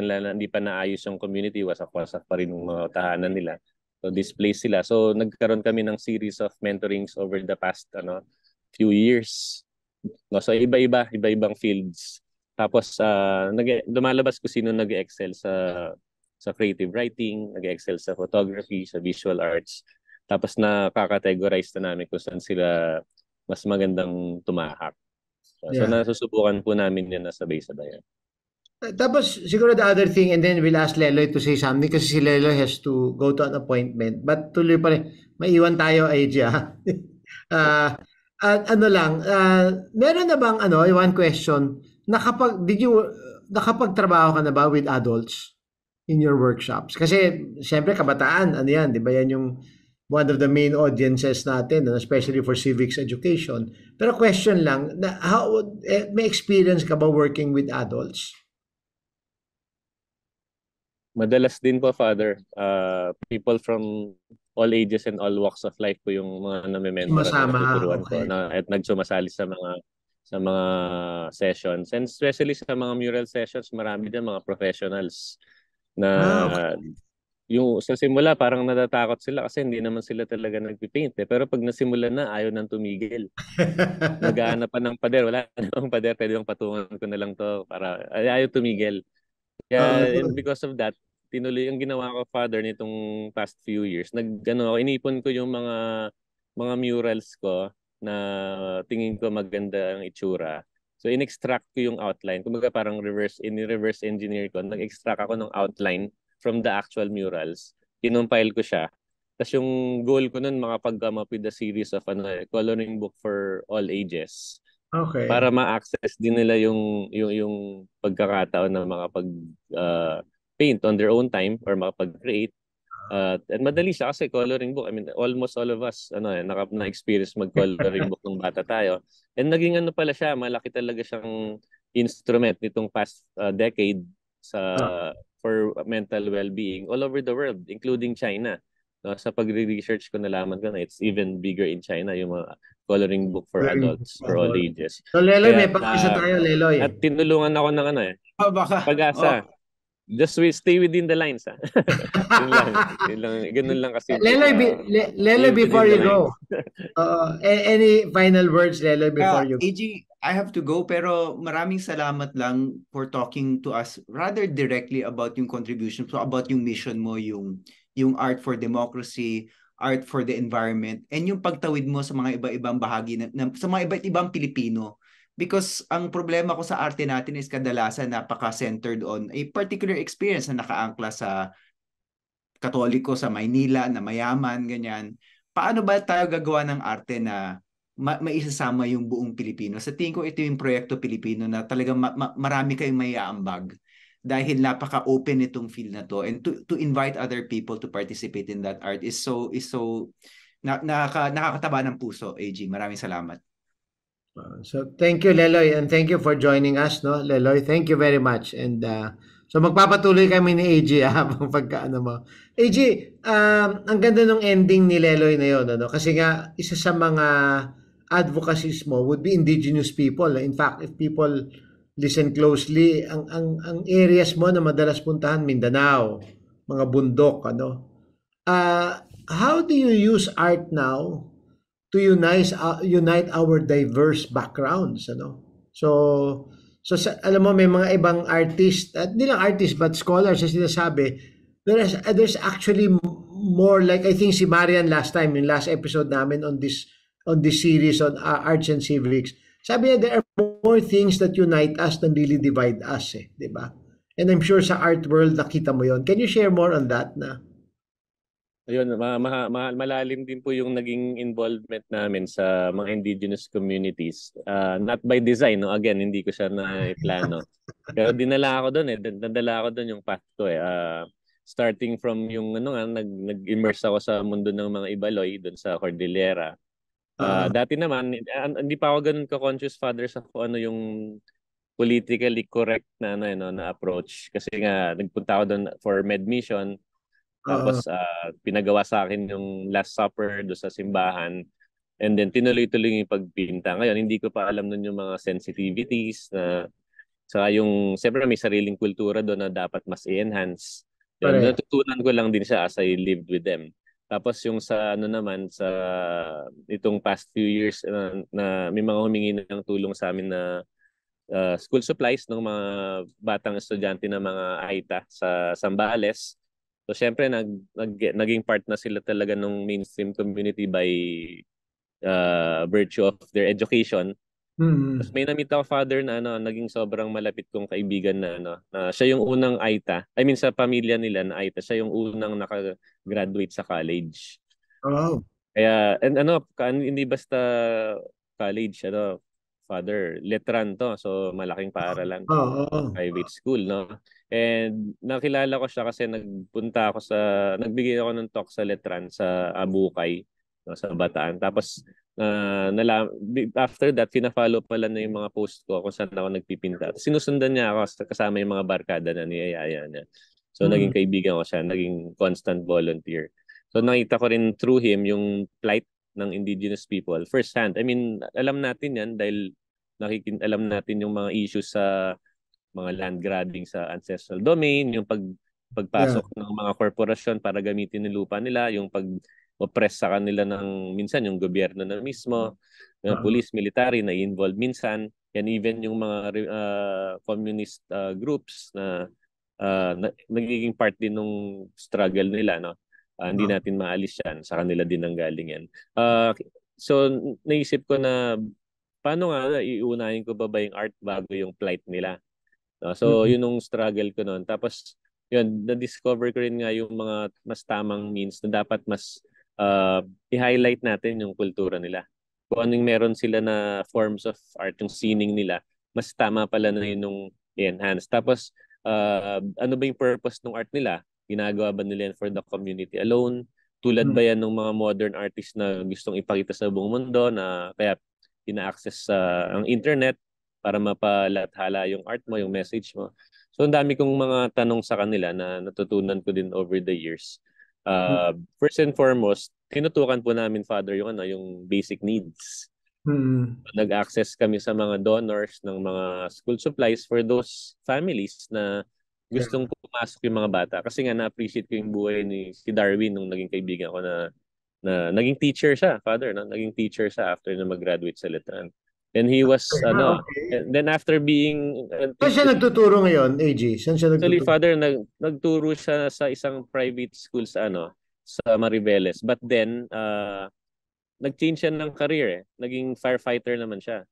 naayos yung community, wasak-wasak pa rin yung mga tahanan nila. So displaced sila. So nagkaroon kami ng series of mentorings over the past few years. So iba-ibang fields. Tapos lumalabas ko sino nag-excel sa creative writing, nag-excel sa photography, sa visual arts. Tapos nakaka-categorize na namin kung saan sila mas magandang tumahak. So nasusubukan po namin yan na sabay-sabay. Tapos siguro the other thing, and then we'll ask Leloy to say something kasi si Leloy has to go to an appointment. But tuloy pa rin, maiwan tayo, AJ. Meron na bang one question, nakapagtrabaho ka na ba with adults in your workshops? Kasi siyempre kabataan, yan, di ba yan yung one of the main audiences natin, especially for civics education. Pero question lang, may experience ka ba working with adults? Madalas din po, Father. People from all ages and all walks of life po yung mga nami-mentor at natuturuan ko at nagsumasali sa mga sessions. And especially sa mga mural sessions, marami din mga professionals na yung sa simula parang natatakot sila kasi hindi naman sila talaga nagpipaint. Pero pag nasimula na, ayaw nang tumigil. Nag-aanap pa ng pader. Wala namang pader. Pwede yung patungan ko na lang to para ayaw tumigil. Kaya and because of that, tinuloy ang ginawa ko, Father, nitong past few years. Inipon ko yung mga murals ko na tingin ko maganda ang itsura. So in-extract ko yung outline. Kumbaga parang reverse engineer ko. Nag-extract ako ng outline from the actual murals. Kinumpile ko siya. Tapos yung goal ko nun, makapag-come up with a series of coloring book for all ages. Okay. Para ma-access din nila yung pagkakataon na makapag paint on their own time or makapag-create. And madali siya kasi coloring book. I mean, almost all of us na-experience mag-coloring book nung bata tayo. And naging pala siya, malaki talaga siyang instrument nitong past decade for mental well-being all over the world, including China. Sa pagre-research ko, nalaman ko na it's even bigger in China, yung mga coloring book for adults, for all ages. So Leloy, may pag-isa tayo, Leloy. At tinulungan ako ng Pag-asa. Just stay within the lines. Ganun lang kasi. Leloy, before you go. Any final words, Leloy, before you go? AG, I have to go, pero maraming salamat lang for talking to us rather directly about yung contribution, so about yung mission mo, yung yung art for democracy, art for the environment, and yung pagtawid mo sa mga iba-ibang bahagi sa mga iba't ibang Pilipino. Because ang problema ko sa arte natin is kadalasan napaka-centered on a particular experience na nakaangkla sa Katoliko sa Maynila na mayaman, ganyan. Paano ba tayo gagawa ng arte na maisasama yung buong Pilipino? Sa tingin ko ito yung proyekto Pilipino na talagang marami kayong may aambag dahil napaka-open itong field na to, and to invite other people to participate in that art is so nakakataba ng puso. AG, maraming salamat. So thank you, Leloy, and thank you for joining us, no, Leloy. Thank you very much. And so magpapatuloy kami ni AG habang pagkaano mo. AG, ang ganda ng ending ni Leloy na yun, ano? Kasi nga isa sa mga advocacies mo would be indigenous people. In fact, if people listen closely, ang areas mo na madalas puntahan, Mindanao, mga bundok, ano. How do you use art now to unite our diverse backgrounds, ano? So alam mo, may mga ibang artist, at hindi lang artist but scholars na sinasabi, there's actually more, like I think si Marian last time, yung last episode namin on this series on arts and civics, sabi niya there are more things that unite us than really divide us, di ba? And I'm sure sa art world nakita mo yon. Can you share more on that na? Ayun, malalim din po yung naging involvement namin sa mga indigenous communities. Not by design, no? Again, hindi ko siya na plano. Pero dinala ako doon nadala ako doon yung path ko starting from yung nag-immerse ako sa mundo ng mga Ibaloy doon sa Cordillera. Dati naman hindi pa ako ganoon ka-conscious, Father, sa kung ano yung politically correct na na approach, kasi nga nagpunta ako doon for med mission. Tapos pinagawa sa akin yung Last Supper do sa simbahan, and then tinuloy-tuloy yung pagpinta. Ngayon hindi ko pa alam nun yung mga sensitivities na saka yung siyempre may sariling kultura doon na dapat mas i-enhance. Yun, natutunan ko lang din siya as I lived with them. Tapos yung sa naman sa itong past few years na may mga humingi ng tulong sa amin na school supplies ng mga batang estudyante na mga AITA sa Zambales. So syempre naging part na sila talaga ng mainstream community by virtue of their education. Tapos may na-meet ako, Father, na naging sobrang malapit kong kaibigan na siya yung unang AITA. I mean sa pamilya nila na AITA, siya yung unang naka-graduate sa college. Oh. Kaya hindi basta college, Father, letran to. So malaking paaralan. Private school, no? And nakilala ko siya kasi nagbigay ako ng talk sa letran sa Abukay, no, sa Bataan. Tapos after that, fina-follow pala na yung mga post ko kung saan ako nagpipinta. Sinusundan niya ako kasama yung mga barkada na niyayaya niya. So naging kaibigan ko siya, naging constant volunteer. So nakita ko rin through him yung plight ng indigenous people first hand. I mean, alam natin yan dahil alam natin yung mga issues sa mga land grabbing sa ancestral domain, yung pagpasok ng mga korporasyon para gamitin yung lupa nila, yung pag-oppress sa kanila ng minsan yung gobyerno na mismo, yung police, military na involved minsan, and even yung mga communist groups na nagiging part din ng struggle nila, no? Hindi natin maalis yan, sa kanila din ang galing yan. So naisip ko na paano nga iunahin ko ba yung art bago yung plight nila? So yun yung struggle ko noon. Tapos yun, na-discover ko rin nga yung mga mas tamang means na dapat mas i-highlight natin yung kultura nila. Kung anong meron sila na forms of art, yung scening nila, mas tama pala na yun yung i-enhance. Tapos ano ba yung purpose ng art nila? Ginagawa ba nila yan for the community alone? Tulad ba yan ng mga modern artists na gustong ipakita sa buong mundo na kaya ina-access ang internet para mapalathala yung art mo, yung message mo? So ang dami kong mga tanong sa kanila na natutunan ko din over the years. First and foremost, tinutukan po namin, Father, yung basic needs. Nag-access kami sa mga donors ng mga school supplies for those families na gustong pumasok yung mga bata. Kasi nga na-appreciate ko yung buhay ni si Darwin nung naging kaibigan ko na naging teacher siya, Father, no? Naging teacher siya after na mag-graduate sa Letran. And he was, Okay. and then after being, Saan siya nagtuturo ngayon, AG? Saan siya actually, nagtuturo? father, nagturo siya sa isang private school sa sa Mariveles. But then, nag-change siya ng career eh. Naging firefighter naman siya.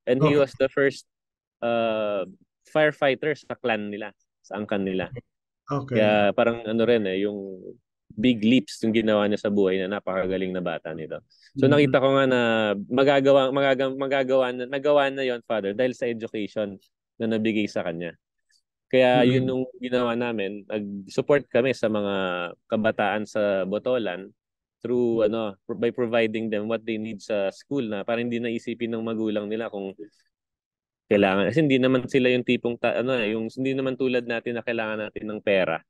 And he Okay. was the first firefighter sa clan nila, sa angkan nila. Okay. Kaya parang rin yung big leaps yung ginawa niya sa buhay na napakagaling na bata nito. So nakita ko nga na nagawa na yon, father, dahil sa education na nabigay sa kanya. Kaya yun nung ginawa namin, nag-support kami sa mga kabataan sa Botolan through by providing them what they need sa school na para hindi na isipin ng magulang nila kung kailangan. Kasi hindi naman sila yung tipong yung hindi naman tulad natin na kailangan natin ng pera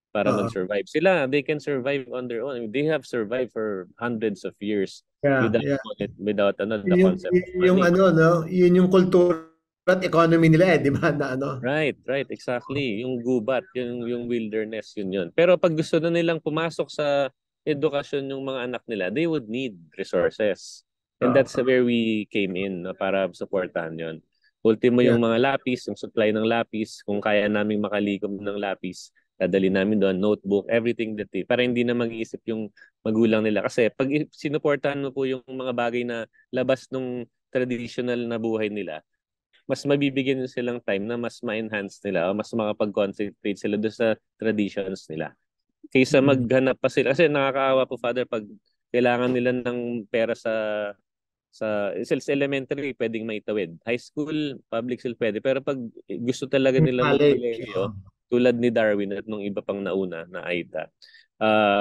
para Oo. mag-survive. Sila, they can survive on their own. I mean, they have survived for hundreds of years Yeah, without yeah. without the Yun concept of yung money. no? Yun yung kultura at economy nila di ba? Na Right, exactly. Yung gubat, yung wilderness, yun. Pero pag gusto na nilang pumasok sa edukasyon yung mga anak nila, they would need resources. And that's where we came in para supportahan yun. Ultimo Yeah. yung mga lapis, yung supply ng lapis, kung kaya naming makalikom ng lapis, dadali namin doon, notebook, everything para hindi na mag-iisip yung magulang nila. Kasi pag sinuportahan mo po yung mga bagay na labas nung traditional na buhay nila, mas mabibigyan nyo silang time na mas ma-enhance nila o mas makapag-concentrate sila doon sa traditions nila. Kaysa maghanap pa sila. Kasi nakakaawa po, father, pag kailangan nila ng pera sa elementary, pwedeng maitawid. High school, public school, pwede. Pero pag gusto talaga nila College. magkolehiyo, tulad ni Darwin at nung iba pang nauna na Aida,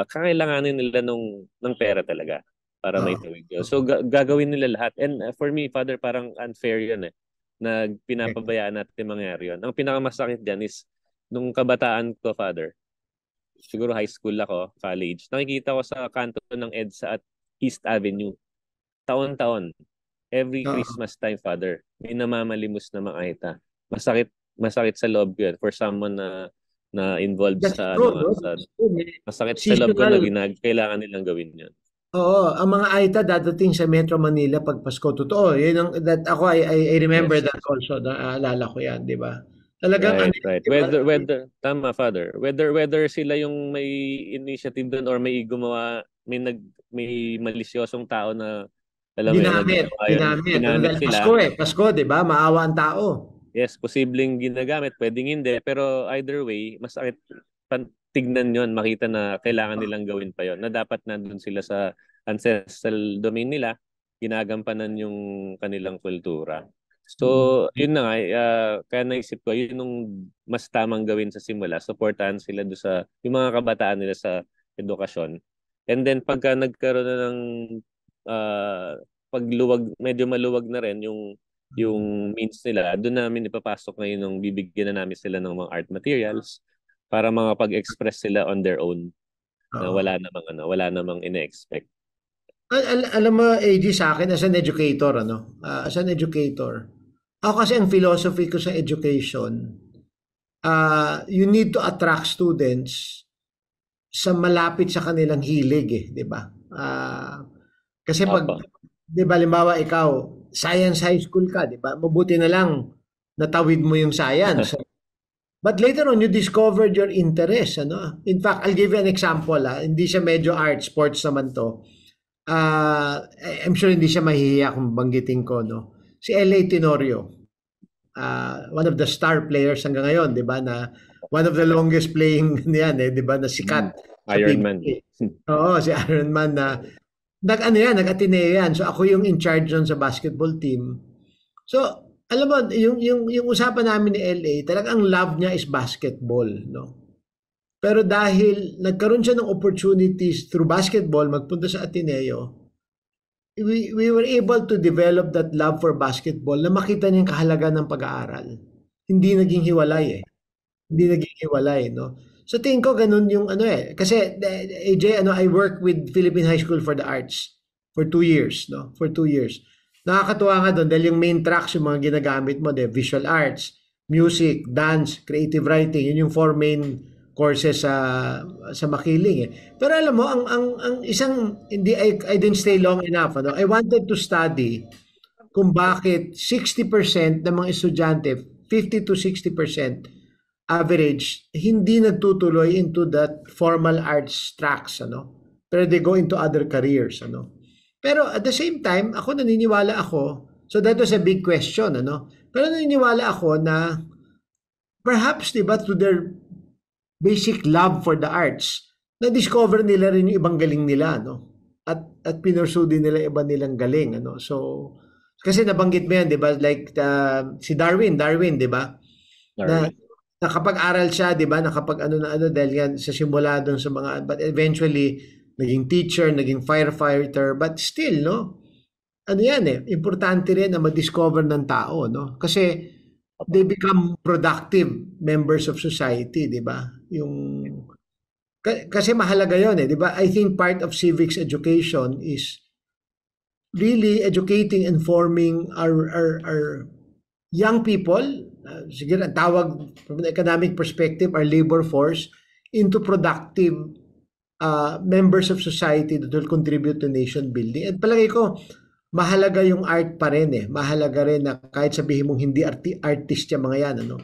kakailanganin nila ng pera talaga para maitawid yun. So gagawin nila lahat. And for me, father, parang unfair yun na pinapabayaan natin mangyari yun. Ang pinakamasakit dyan is nung kabataan ko, father, siguro high school ako, college, nakikita ko sa kanto ng EDSA at East Avenue, taon-taon, every Christmas time, father, may namamalimos na mga Aita. Masakit sa loob ko yun for someone na involved That's sa true, no? masakit sa loob ko na Seasonal. kailangan nilang gawin yun. Oo, ang mga AITA dadating sa Metro Manila pag Pasko. Totoo, yun ang I remember Yes. that also. Naalala ko 'yan, 'di ba? Talagang Right. Whether tama, father. Whether sila yung may initiative doon or may gumawa, may malisyosong tao na alam mo yun, ginamit. ginamit Dahil sila. Pasko, 'di ba? Maawa ang tao. Yes, posibleng ginagamit, pwedeng hindi, pero either way, masakit tignan yon, makita na kailangan nilang gawin pa yon, na dapat nandun sila sa ancestral domain nila, ginagampanan yung kanilang kultura. So, yun na nga, kaya naisip ko, yun yung mas tamang gawin sa simula, supportahan sila do sa, yung mga kabataan nila sa edukasyon. And then, pagka nagkaroon na ng medyo maluwag na rin yung means nila, doon namin ipapasok ngayon nung bibigyan na namin sila ng mga art materials para makapag-express sila on their own na wala namang ine-expect. Alam mo, AG, sa akin as an educator, as an educator, ako kasi ang philosophy ko sa education, you need to attract students sa malapit sa kanilang hilig, di ba? Kasi pag, di ba, halimbawa ikaw, science high school ka, di ba? Mabuti na lang natawid mo yung science. But later on, you discovered your interest, In fact, I'll give you an example, Hindi siya medyo art, sports naman to. I'm sure hindi siya mahihiya kung banggitin ko, no? Si L.A. Tenorio, one of the star players hanggang ngayon, di ba? Na one of the longest playing niyan, di ba? Na sikat. Iron Man. Oo, si Iron Man na nag-Ateneo yan. So ako yung in charge nun sa basketball team. So, alam mo, yung usapan namin ni LA, talagang ang love niya is basketball, no? Pero dahil nagkaroon siya ng opportunities through basketball, magpunta sa Ateneo, we were able to develop that love for basketball na makita niya yung kahalaga ng pag-aaral. Hindi naging hiwalay no? So tingin ko ganun yung kasi AJ, I work with Philippine High School for the Arts for 2 years, no? For 2 years. Nakakatuwa nga doon dahil yung main tracks, yung mga ginagamit mo, visual arts, music, dance, creative writing, yun yung 4 main courses sa Makiling. Pero alam mo, ang isang, I didn't stay long enough. I wanted to study kung bakit 60% ng mga estudyante, 50 to 60% average, hindi nagtutuloy into that formal arts tracks, pero they go into other careers, pero at the same time, naniniwala ako, so that was a big question, pero naniniwala ako na perhaps, diba, through their basic love for the arts, na-discover nila rin yung ibang galing nila, at pinursue din nila iba nilang galing, so kasi nabanggit mo yan, 'di ba, like si Darwin, 'di ba, na nakapag-aral siya, 'di ba, dahil yan sa simula doon sa mga, but eventually naging teacher, naging firefighter, but still, importante rin na ma-discover ng tao, kasi they become productive members of society, 'di ba? Kasi mahalaga 'yon, 'di ba? I think part of civics education is really educating and forming our young people, siguro ang tawag from an economic perspective, our labor force, into productive members of society that will contribute to nation building. At palagay ko, mahalaga yung art pa rin Mahalaga rin na kahit sabihin mong hindi artist yung mga yan,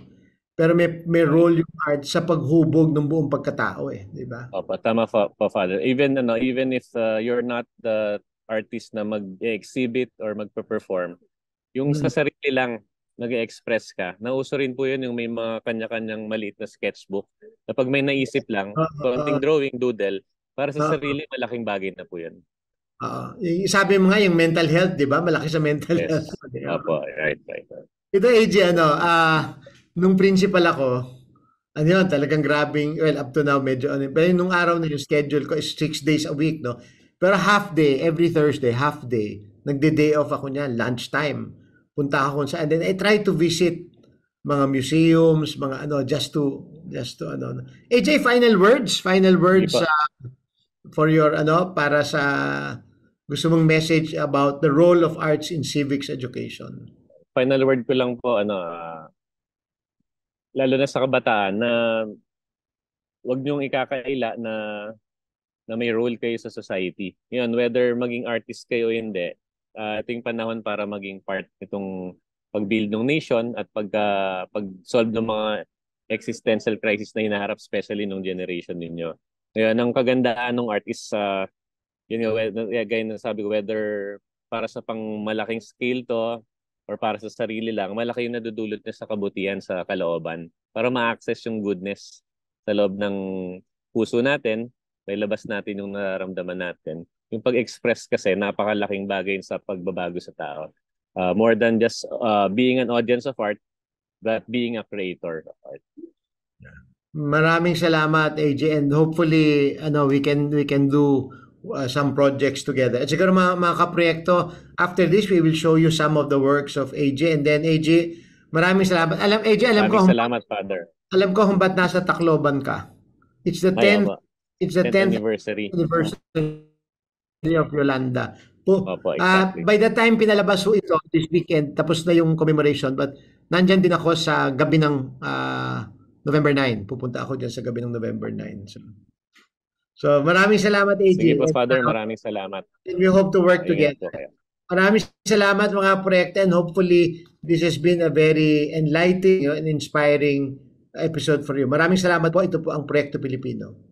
pero may role yung art sa paghubog ng buong pagkatao di ba? Opo, tama po, Father. Even if you're not the artist na mag-exhibit or magpe-perform, yung sa sarili lang nag-express ka. Nauso rin po yun yung may mga kanya-kanyang maliit na sketchbook. Na pag may naisip lang, konting drawing, doodle, para sa sarili, malaking bagay na po yun. Sabi mo nga yung mental health, di ba? Malaki sa mental health. Opo, right. Ito, AJ, nung principal ako, talagang grabing, well, up to now, medyo, pero nung araw na yung schedule ko is 6 days a week, Pero half day, every Thursday, half day, nagde-day off ako niyan, lunchtime. Punta ako saan. And then I try to visit mga museums, mga just to AJ, final words for your, para sa gusto mong message about the role of arts in civics education. Final word ko lang po, lalo na sa kabataan, na wag niyong ikakaila na may role kayo sa society. Yun, whether maging artist kayo o hindi, ito yung panahon para maging part itong pag-build ng nation at pag-solve ng mga existential crisis na hinaharap, especially nung generation ninyo. Ngayon, ang kagandaan ng art is, gaya na sabi ko, whether para sa pang malaking scale to or para sa sarili lang, malaki yung nadudulot niya sa kabutihan sa kalooban para ma-access yung goodness sa loob ng puso natin, may labas natin yung nararamdaman natin. Yung pag-express kasi, napakalaking bagay sa pagbabago sa tao. More than just being an audience of art, but being a creator of art. Maraming salamat, AJ, and hopefully we can do some projects together. At siguro mga kaproyekto, after this we will show you some of the works of AJ, and then AJ, maraming salamat. Salamat, Father. Alam ko kung ba't nasa Tacloban ka. It's the 10th anniversary of Yolanda. Opo, exactly. By the time pinalabas ko ito this weekend, tapos na yung commemoration, but nandyan din ako sa gabi ng November 9. Pupunta ako dyan sa gabi ng November 9. So maraming salamat, AJ. Sige po, Father, maraming salamat. And we hope to work together. Maraming salamat mga proyekto, and hopefully this has been a very enlightening and inspiring episode for you. Maraming salamat po. Ito po ang Proyekto Pilipino.